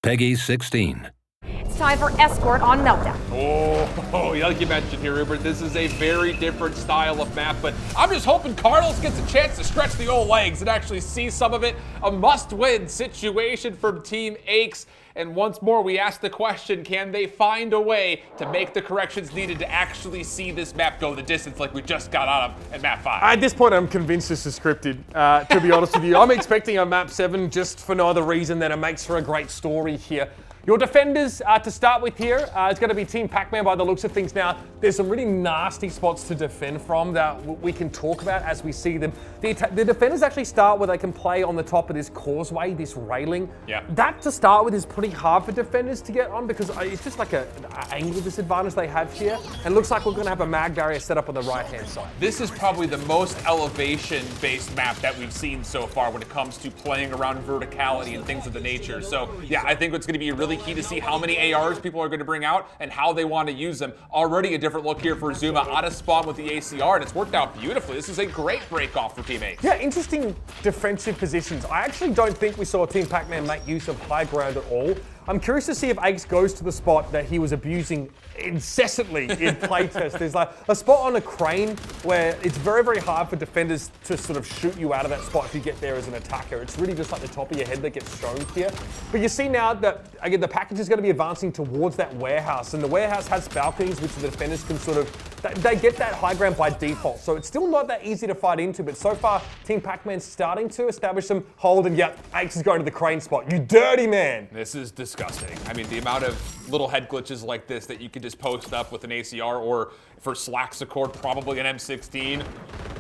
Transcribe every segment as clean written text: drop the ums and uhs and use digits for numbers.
Peggy 16. It's time for Escort on Meltdown. Oh, like you mentioned here, Rupert, this is a very different style of map, but I'm just hoping Carlos gets a chance to stretch the old legs and actually see some of it. A must-win situation from Team Aches. And once more, we ask the question, can they find a way to make the corrections needed to actually see this map go the distance like we just got out of in map 5? At this point, I'm convinced this is scripted, to be honest with you. I'm expecting a map 7 just for no other reason than it makes for a great story here. Your defenders to start with here, it's going to be Team Pac-Man by the looks of things. Now, there's some really nasty spots to defend from that we can talk about as we see them. The defenders actually start where they can play on the top of this causeway, this railing. Yeah. That to start with is pretty hard for defenders to get on because it's just like an angle disadvantage they have here. And looks like we're going to have a mag barrier set up on the right-hand side. This is probably the most elevation-based map that we've seen so far when it comes to playing around verticality and things of the nature. So, yeah, I think it's going to be really key to see how many ARs people are going to bring out and how they want to use them. Already a different look here for ZooMaa out of spawn with the ACR, and it's worked out beautifully. This is a great break-off for Team Aches. Yeah, interesting defensive positions. I actually don't think we saw Team Pac-Man make use of high ground at all. I'm curious to see if Aches goes to the spot that he was abusing incessantly in playtest. There's like a spot on a crane where it's very, very hard for defenders to sort of shoot you out of that spot if you get there as an attacker. It's really just like the top of your head that gets shown here. But you see now that, again, the package is going to be advancing towards that warehouse, and the warehouse has balconies which the defenders can sort of, they get that high ground by default. So it's still not that easy to fight into, but so far Team Pac-Man's starting to establish some hold, and yep, Aches is going to the crane spot. You dirty man! This is disgusting. I mean, the amount of little head glitches like this that you could just post up with an ACR or for Slack's Accord, probably an M16.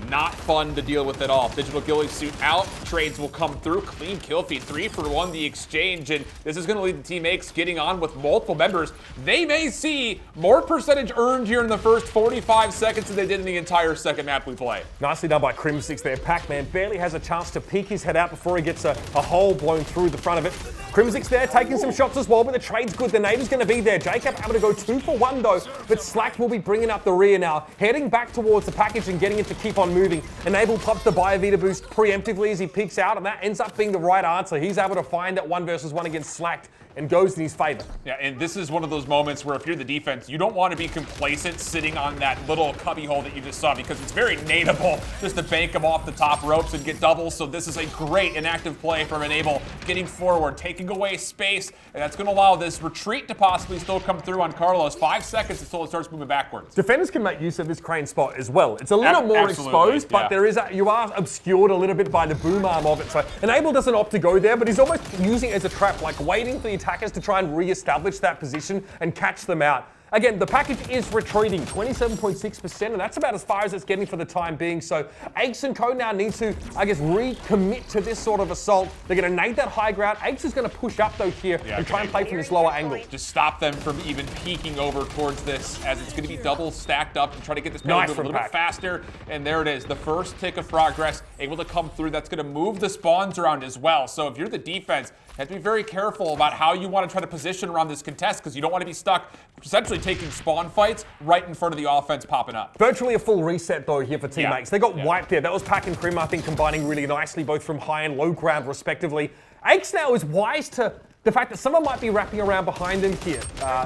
Not fun to deal with at all. Digital Ghillie suit out, trades will come through. Clean kill feed, 3-for-1 the exchange, and this is going to lead to Team Aches getting on with multiple members. They may see more percentage earned here in the first 45 seconds than they did in the entire second map we play. Nicely done by Crimsix there. Pac-Man barely has a chance to peek his head out before he gets a hole blown through the front of it. Crimsix there taking some shots as well, but the trade's good. The neighbor's going to be there. JKap able to go 2-for-1 though, but Slack will be bringing up the rear now, heading back towards the package and getting it to keep on moving. Enable pops the Biovita boost preemptively as he peeks out, and that ends up being the right answer. He's able to find that 1 versus 1 against Slack and goes in his favor. Yeah, and this is one of those moments where if you're the defense, you don't want to be complacent sitting on that little cubby hole that you just saw because it's very nadeable just to bank him off the top ropes and get doubles. So this is a great inactive play from Enable, getting forward, taking away space, and that's going to allow this retreat to possibly still come through on Carlos. 5 seconds until it starts moving backwards. Defenders can make use of this crane spot as well. It's a little more exposed, but there is you are obscured a little bit by the boom arm of it. So Enable doesn't opt to go there, but he's almost using it as a trap, like waiting for the attackers to try and re-establish that position and catch them out. Again, the package is retreating 27.6%, and that's about as far as it's getting for the time being. So Aches and Co now need to, I guess, recommit to this sort of assault. They're going to nade that high ground. Aches is going to push up though here and try and play from this lower angle. Just stop them from even peeking over towards this, as it's going to be double stacked up and try to get this payload a little bit faster. And there it is, the first tick of progress, able to come through. That's going to move the spawns around as well. So if you're the defense, you have to be very careful about how you want to try to position around this contest, because you don't want to be stuck essentially taking spawn fights right in front of the offense popping up. Virtually a full reset though here for Team Aches. They got wiped there. That was Pac and Crim, I think, combining really nicely, both from high and low ground respectively. Aches now is wise to the fact that someone might be wrapping around behind him here.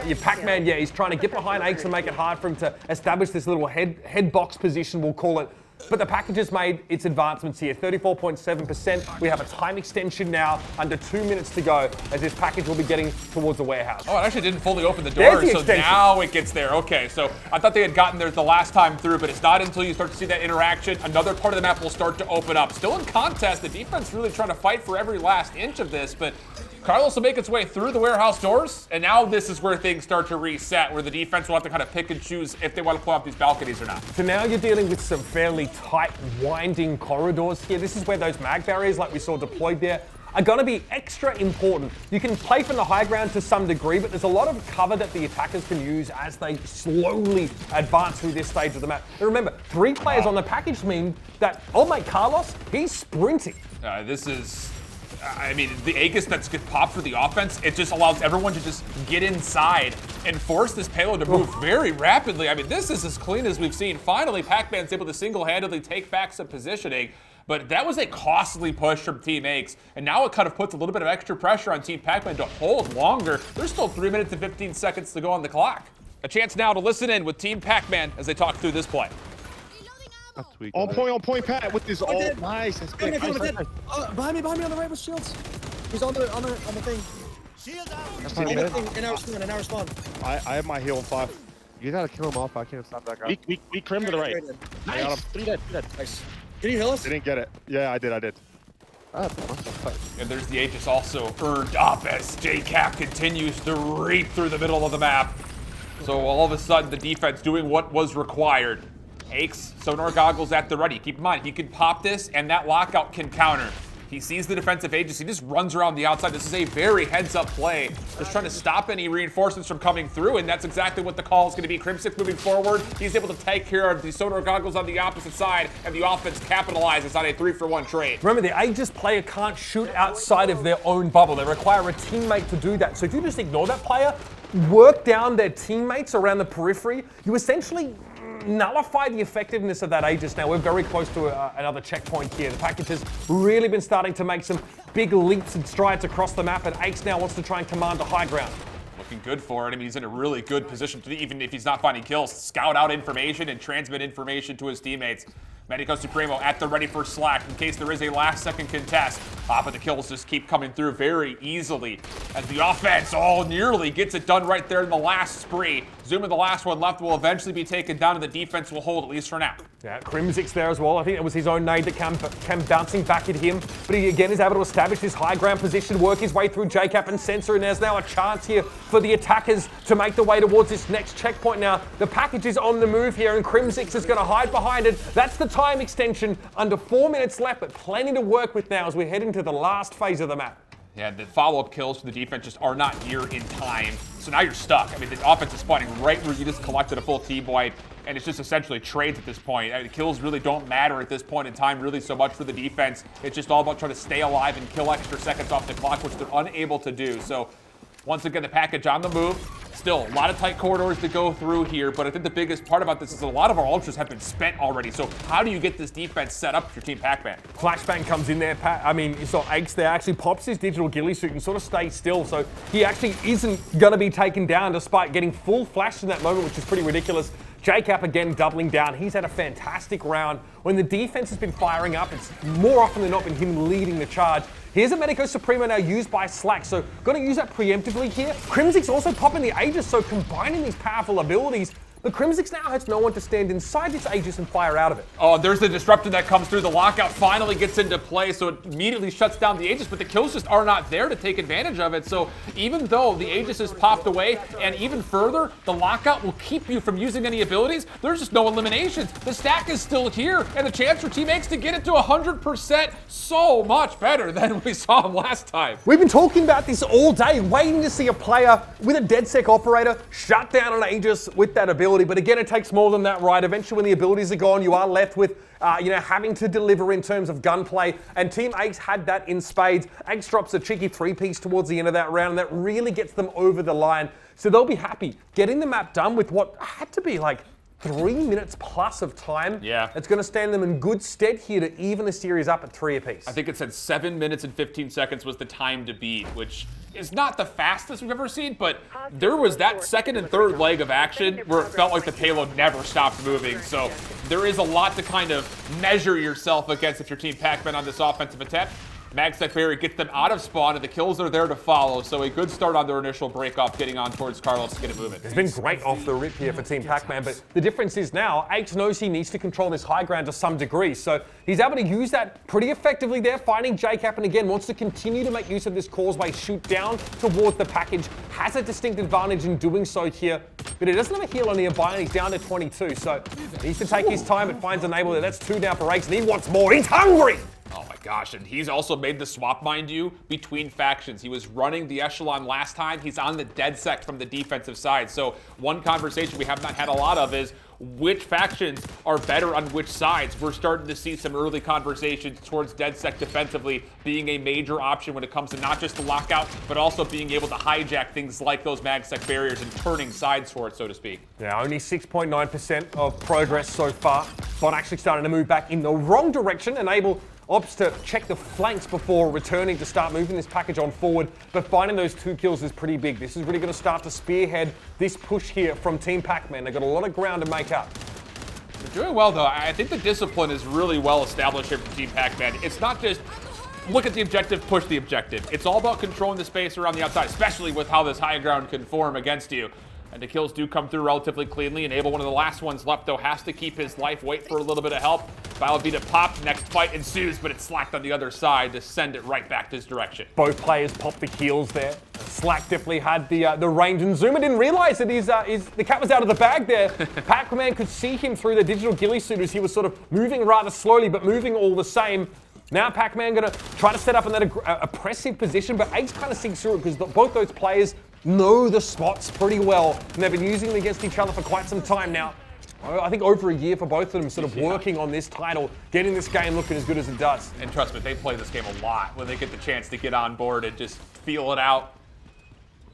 Your Pac-Man, he's trying to get behind Aches and make it hard for him to establish this little head box position, we'll call it. But the package has made its advancements here, 34.7%. We have a time extension now, under 2 minutes to go, as this package will be getting towards the warehouse. Oh, it actually didn't fully open the door, so now it gets there. Okay, so I thought they had gotten there the last time through, but it's not until you start to see that interaction. Another part of the map will start to open up. Still in contest, the defense really trying to fight for every last inch of this, but Carlos will make its way through the warehouse doors, and now this is where things start to reset, where the defense will have to kind of pick and choose if they want to pull out these balconies or not. So now you're dealing with some fairly tight, winding corridors here. This is where those mag barriers, like we saw deployed there, are going to be extra important. You can play from the high ground to some degree, but there's a lot of cover that the attackers can use as they slowly advance through this stage of the map. And remember, 3 players on the package mean that old mate Carlos, he's sprinting. This is... I mean, the Aegis that's get popped for the offense, it just allows everyone to just get inside and force this payload to move very rapidly. I mean, this is as clean as we've seen. Finally, Pac-Man's able to single-handedly take back some positioning. But that was a costly push from Team X, and now it kind of puts a little bit of extra pressure on Team Pac-Man to hold longer. There's still 3 minutes and 15 seconds to go on the clock. A chance now to listen in with Team Pac-Man as they talk through this play. On point, Pat, with this ult. Nice. That's good. Behind me on the right with shields. He's on the thing. Shields That's out. in our spawn. I have my heal on 5. You gotta kill him off. I can't stop that guy. We crimmed to the right. Nice. I got him. 3 dead. Nice. Can you heal us? They didn't get it. Yeah, I did. And there's the Aegis also earned up as JKap continues to reap through the middle of the map. So all of a sudden, the defense doing what was required. Aches, sonar goggles at the ready. Keep in mind, he can pop this, and that lockout can counter. He sees the defensive Aegis. He just runs around the outside. This is a very heads-up play. Just trying to stop any reinforcements from coming through, and that's exactly what the call is going to be. Crimsix moving forward. He's able to take care of the sonar goggles on the opposite side, and the offense capitalizes on a 3-for-1 trade. Remember, the Aegis player can't shoot outside of their own bubble. They require a teammate to do that. So if you just ignore that player, work down their teammates around the periphery, you essentially nullify the effectiveness of that Aegis. Now, we're very close to another checkpoint here. The package has really been starting to make some big leaps and strides across the map, and Aches now wants to try and command the high ground. Looking good for it. I mean, he's in a really good position to, even if he's not finding kills, scout out information and transmit information to his teammates. Medico Supremo at the ready for Slack in case there is a last-second contest. But the kills just keep coming through very easily as the offense nearly gets it done right there in the last spree. ZooMaa, the last one left, will eventually be taken down, and the defense will hold, at least for now. Yeah, Crimsix there as well. I think it was his own nade that came bouncing back at him. But he again is able to establish his high ground position, work his way through JKap and Censor, and there's now a chance here for the attackers to make the way towards this next checkpoint now. The package is on the move here, and Crimsix is going to hide behind it. That's the time extension. Under 4 minutes left, but plenty to work with now as we head into the last phase of the map. Yeah, the follow-up kills for the defense just are not here in time. So now you're stuck. I mean, the offense is spawning right where you just collected a full team wipe, and it's just essentially trades at this point. I mean, the kills really don't matter at this point in time really so much for the defense. It's just all about trying to stay alive and kill extra seconds off the clock, which they're unable to do. So once again, the package on the move. Still, a lot of tight corridors to go through here, but I think the biggest part about this is a lot of our ultras have been spent already. So how do you get this defense set up for your Team Pac-Man? Flashbang comes in there, Pat. I mean, you saw Aches there actually pops his digital ghillie suit and sort of stays still. So he actually isn't going to be taken down despite getting full flash in that moment, which is pretty ridiculous. JKap again doubling down. He's had a fantastic round. When the defense has been firing up, it's more often than not been him leading the charge. Here's a Medico Supremo now used by Slack, so going to use that preemptively here. Crimsix also popping the Aegis, so combining these powerful abilities, but Crimsix now has no one to stand inside this Aegis and fire out of it. Oh, there's the disruptor that comes through. The lockout finally gets into play, so it immediately shuts down the Aegis, but the kills just are not there to take advantage of it. So even though the Aegis is popped away, and even further, the lockout will keep you from using any abilities, there's just no eliminations. The stack is still here, and the chance for Team X to get it to 100% so much better than we saw him last time. We've been talking about this all day, waiting to see a player with a DedSec operator shut down an Aegis with that ability. But again, it takes more than that, right? Eventually, when the abilities are gone, you are left with, having to deliver in terms of gunplay. And Team Aches had that in spades. Aches drops a cheeky 3-piece towards the end of that round, and that really gets them over the line. So they'll be happy getting the map done with what had to be like 3 minutes plus of time. Yeah. It's going to stand them in good stead here to even the series up at 3 apiece. I think it said 7 minutes and 15 seconds was the time to beat, which is not the fastest we've ever seen, but there was that second and third leg of action where it felt like the payload never stopped moving. So there is a lot to kind of measure yourself against if you're Team Pac-Man on this offensive attempt. MagSec Barrier gets them out of spawn, and the kills are there to follow. So a good start on their initial break-off, getting on towards Carlos to get it moving. It's been great off the rip here for Team Pac-Man, but the difference is now, Aches knows he needs to control this high ground to some degree. So he's able to use that pretty effectively there, finding JKap, and again, wants to continue to make use of this causeway, shoot down towards the package. Has a distinct advantage in doing so here, but he doesn't have a heal on nearby, and he's down to 22. So he needs to take his time, but finds a enable there. That's 2 now for Aches, and he wants more. He's hungry! Oh my gosh, and he's also made the swap, mind you, between factions. He was running the Echelon last time. He's on the DedSec from the defensive side. So one conversation we have not had a lot of is which factions are better on which sides. We're starting to see some early conversations towards DedSec defensively being a major option when it comes to not just the lockout, but also being able to hijack things like those MagSec barriers and turning sides for it, so to speak. Yeah, only 6.9% of progress so far. Bot actually starting to move back in the wrong direction, enable Opts to check the flanks before returning to start moving this package on forward, but finding those 2 kills is pretty big. This is really going to start to spearhead this push here from Team Pac-Man. They've got a lot of ground to make up. They're doing well, though. I think the discipline is really well established here from Team Pac-Man. It's not just look at the objective, push the objective. It's all about controlling the space around the outside, especially with how this high ground can form against you. And the kills do come through relatively cleanly. Enable, one of the last ones left, though, has to keep his life, wait for a little bit of help. Battle beat it popped, next fight ensues, but it's Slacked on the other side to send it right back this direction. Both players popped the heals there. Slack definitely had the range, and ZooMaa didn't realize that the cat was out of the bag there. Pac-Man could see him through the digital ghillie suit as he was sort of moving rather slowly, but moving all the same. Now Pac-Man gonna try to set up in that oppressive position, but Ace kind of sees through it because both those players know the spots pretty well, and they've been using them against each other for quite some time now. I think over a year for both of them, sort of working on this title, getting this game looking as good as it does. And trust me, they play this game a lot when they get the chance to get on board and just feel it out.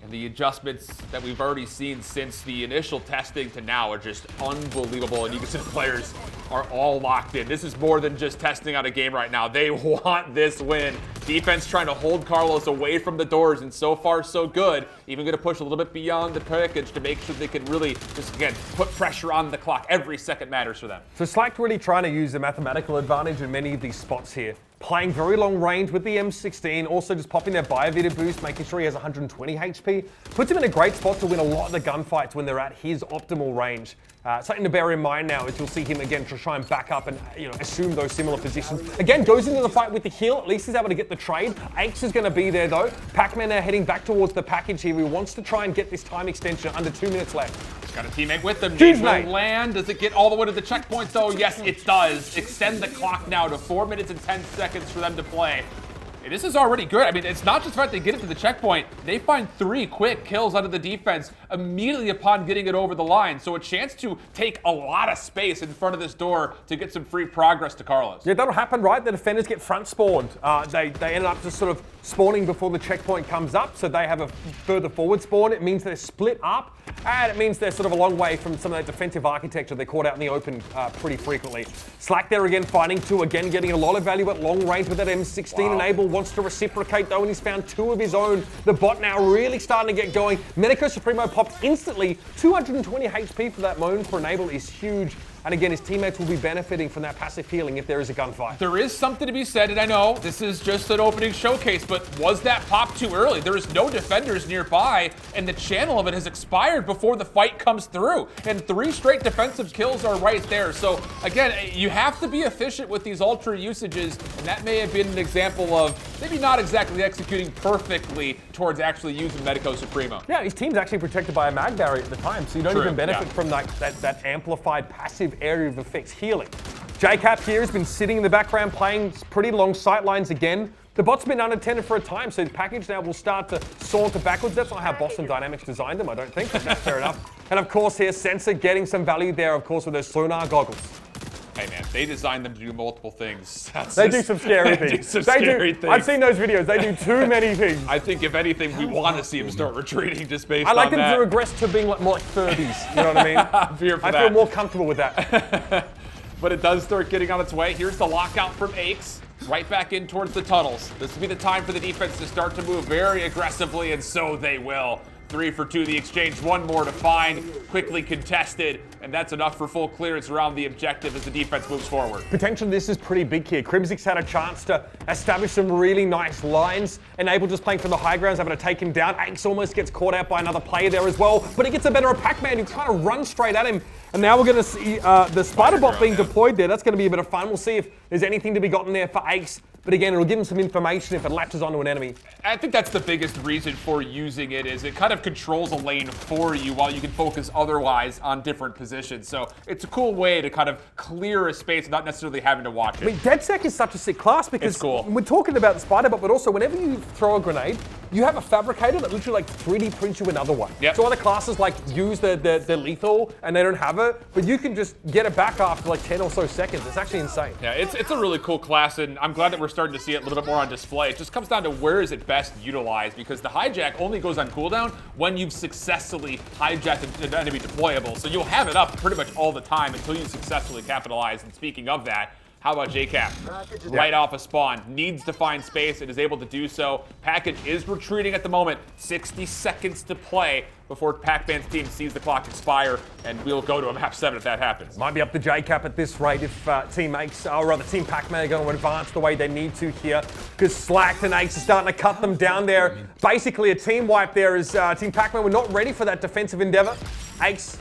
And the adjustments that we've already seen since the initial testing to now are just unbelievable. And you can see the players are all locked in. This is more than just testing out a game right now. They want this win. Defense trying to hold Carlos away from the doors, and so far so good. Even going to push a little bit beyond the package to make sure they can really just, again, put pressure on the clock. Every second matters for them. So Slack really trying to use the mathematical advantage in many of these spots here. Playing very long range with the M16, also just popping their Biovita boost, making sure he has 120 HP. Puts him in a great spot to win a lot of the gunfights when they're at his optimal range. Something to bear in mind now is you'll see him again to try and back up and assume those similar positions. Again, goes into the fight with the heal. At least he's able to get the trade. Ace is going to be there though. Pac-Man now heading back towards the package here. He wants to try and get this time extension under 2 minutes left. He's got a teammate with him. Huge will land. Does it get all the way to the checkpoint though? Yes, it does. Extend the clock now to 4 minutes and 10 seconds for them to play. This is already good. I mean, it's not just the fact they get it to the checkpoint. They find 3 quick kills out of the defense immediately upon getting it over the line. So a chance to take a lot of space in front of this door to get some free progress to Carlos. Yeah, that'll happen, right? The defenders get front spawned. They end up just sort of spawning before the checkpoint comes up, so they have a further forward spawn. It means they're split up, and it means they're sort of a long way from some of that defensive architecture they caught out in the open pretty frequently. Slack there again, finding 2, again getting a lot of value at long range with that M16. Wow. Enable wants to reciprocate though, and he's found 2 of his own. The bot now really starting to get going. Medico Supremo popped instantly. 220 HP for that Moan for Enable is huge. And again, his teammates will be benefiting from that passive healing if there is a gunfight. There is something to be said, and I know this is just an opening showcase, but was that pop too early? There is no defenders nearby, and the channel of it has expired before the fight comes through. And 3 straight defensive kills are right there. So again, you have to be efficient with these ultra usages, and that may have been an example of maybe not exactly executing perfectly towards actually using Medico Supremo. Yeah, his team's actually protected by a mag barrier at the time, so you don't even benefit from that amplified passive area of effects healing. JKap here has been sitting in the background playing pretty long sight lines again. The bot's been unattended for a time, so the package now will start to saunter backwards. That's not how Boston Dynamics designed them, I don't think, but that's fair enough. And of course here, Censor getting some value there, of course, with those sonar goggles. Hey man, they designed them to do multiple things. They do some scary things. I've seen those videos. They do too many things. I think if anything, we want to see them start retreating just based on that. I like them to regress to being more like 30s. You know what I mean? I feel more comfortable with that. But it does start getting on its way. Here's the lockout from Aches. Right back in towards the tunnels. This will be the time for the defense to start to move very aggressively, and so they will. 3 for 2 the exchange, 1 more to find, quickly contested, and that's enough for full clearance around the objective as the defense moves forward. Potentially this is pretty big here. Crimsix had a chance to establish some really nice lines. Enable just playing from the high grounds, able to take him down. Aches almost gets caught out by another player there as well, but he gets a better of Pac-Man who's trying to run straight at him. And now we're going to see the spider bot being deployed there. That's going to be a bit of fun. We'll see if there's anything to be gotten there for Ace. But again, it'll give him some information if it latches onto an enemy. I think that's the biggest reason for using it, is it kind of controls a lane for you while you can focus otherwise on different positions. So it's a cool way to kind of clear a space without necessarily having to watch it. I mean, DedSec is such a sick class because it's cool. We're talking about the spider bot, but also whenever you throw a grenade, you have a fabricator that literally like 3D prints you another one. Yep. So other classes like use the lethal and they don't have it, but you can just get it back after like 10 or so seconds. It's actually insane. Yeah, it's a really cool class, and I'm glad that we're starting to see it a little bit more on display. It just comes down to where is it best utilized, because the hijack only goes on cooldown when you've successfully hijacked an enemy deployable. So you'll have it up pretty much all the time until you successfully capitalize. And speaking of that, How about JKap? Right off a spawn. Needs to find space and is able to do so. Package is retreating at the moment. 60 seconds to play before Pac-Man's team sees the clock expire, and we'll go to a map 7 if that happens. Might be up to JKap at this rate if Team Pac-Man are going to advance the way they need to here, because Slacked and Ace are starting to cut them down there. Basically, a team wipe there as Team Pac-Man were not ready for that defensive endeavor. Ace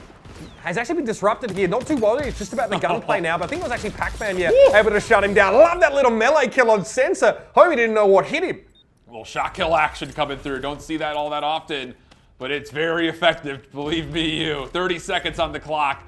has actually been disrupted here. Not too worried, it's just about the gunplay now, but I think it was actually Pac-Man, able to shut him down. Love that little melee kill on Censor. Homie didn't know what hit him. Well, shot kill action coming through. Don't see that all that often, but it's very effective, believe me you. 30 seconds on the clock.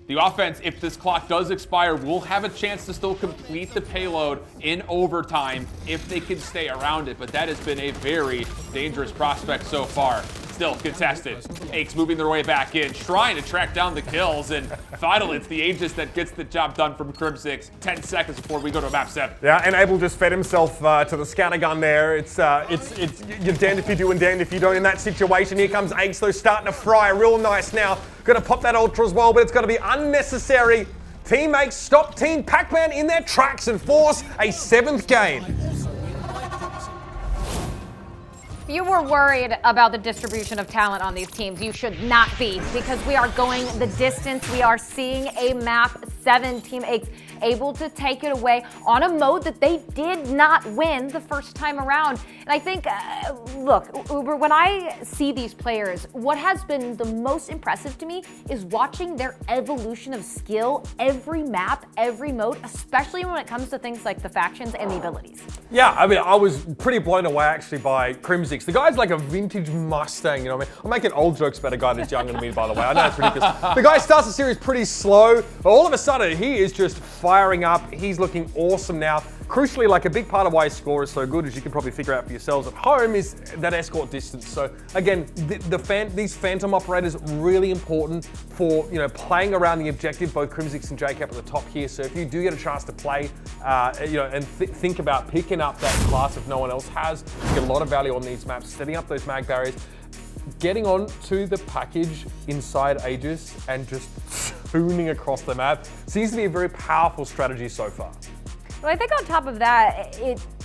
The offense, if this clock does expire, will have a chance to still complete the payload in overtime if they can stay around it, but that has been a very dangerous prospect so far. Still contested. Aches moving their way back in, trying to track down the kills, and finally it's the Aegis that gets the job done from Crimsix. 10 seconds before we go to map 7. Yeah, and Abel just fed himself to the scatter gun there. It's you're damned if you do and damned if you don't in that situation. Here comes Aches though, starting to fry real nice now. Gonna pop that Ultra as well, but it's gonna be unnecessary. Team Aches stop Team Pac-Man in their tracks and force a 7th game. If you were worried about the distribution of talent on these teams, you should not be, because we are going the distance. We are seeing a map 7. Team Aches able to take it away on a mode that they did not win the first time around. And I think, look, Uber, when I see these players, what has been the most impressive to me is watching their evolution of skill every map, every mode, especially when it comes to things like the factions and the abilities. Yeah, I mean, I was pretty blown away actually by Crimsix. The guy's like a vintage Mustang, you know what I mean? I'm making old jokes about a guy that's younger than me, by the way. I know it's ridiculous. The guy starts the series pretty slow, but all of a sudden he is just firing up. He's looking awesome now. Crucially, like a big part of why his score is so good, as you can probably figure out for yourselves at home, is that escort distance. So again, these phantom operators really important for playing around the objective. Both Crimsix and JKap at the top here. So if you do get a chance to play, and think about picking up that class if no one else has, you get a lot of value on these maps. Setting up those mag barriers, getting on to the package inside Aegis, and just spooning across the map seems to be a very powerful strategy so far. Well, I think on top of that,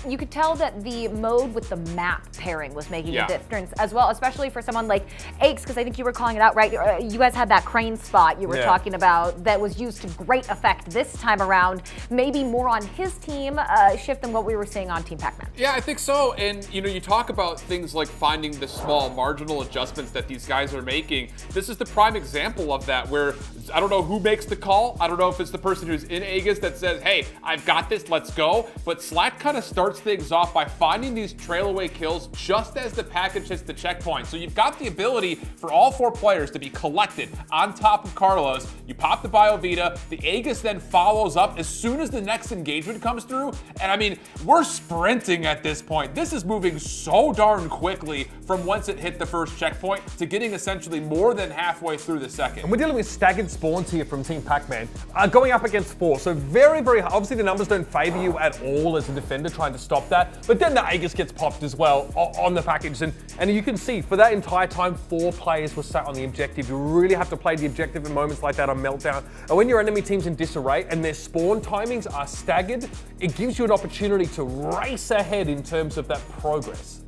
you could tell that the mode with the map pairing was making a difference as well, especially for someone like Aches, because I think you were calling it out, right? You guys had that crane spot you were talking about that was used to great effect this time around. Maybe more on his team shift than what we were seeing on Team Pac-Man. Yeah, I think so. And you talk about things like finding the small marginal adjustments that these guys are making. This is the prime example of that, where I don't know who makes the call. I don't know if it's the person who's in Aegis that says, hey, I've got this, let's go. But Slack kind of starts things off by finding these trail away kills just as the package hits the checkpoint. So you've got the ability for all 4 players to be collected on top of Carlos. You pop the BioVita, the Aegis then follows up as soon as the next engagement comes through. And I mean, we're sprinting at this point. This is moving so darn quickly from once it hit the first checkpoint to getting essentially more than halfway through the second. And we're dealing with staggered spawns here from Team Pac-Man, going up against 4. So very, very high. Obviously the numbers don't favor you at all as a defender trying to stop that, but then the Aegis gets popped as well on the package, and you can see for that entire time 4 players were sat on the objective. You really have to play the objective in moments like that on Meltdown, and when your enemy team's in disarray and their spawn timings are staggered, it gives you an opportunity to race ahead in terms of that progress.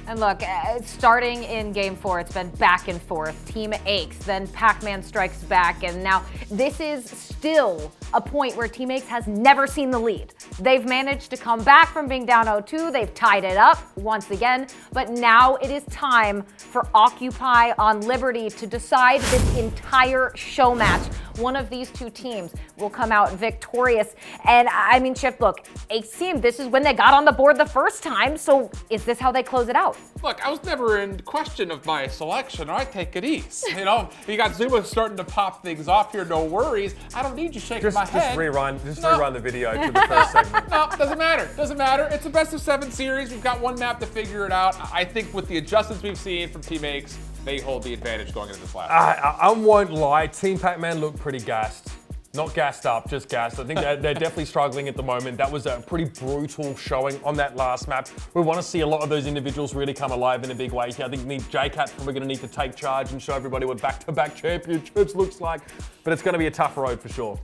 And look, starting in game 4, it's been back and forth. Team Aches, then Pac-Man strikes back, and now this is still a point where Team Aches has never seen the lead. They've managed to come back from being down 0-2. They've tied it up once again, but now it is time for Occupy on Liberty to decide this entire show match. One of these 2 teams will come out victorious. And I mean, Shift, look, Aches team, this is when they got on the board the first time, so is this how they close it out? Look, I was never in question of my selection. All right, take it easy. You got ZooMaa starting to pop things off here. No worries. I don't need you shaking my head. Just rerun the video to the first segment. No, doesn't matter. Doesn't matter. It's a best of 7 series. We've got 1 map to figure it out. I think with the adjustments we've seen from Team Aches, they hold the advantage going into this last. I won't lie. Team Pac-Man looked pretty gassed. Not gassed up, just gassed. I think they're definitely struggling at the moment. That was a pretty brutal showing on that last map. We want to see a lot of those individuals really come alive in a big way here. I think JKap's probably going to need to take charge and show everybody what back-to-back championships looks like. But it's going to be a tough road for sure.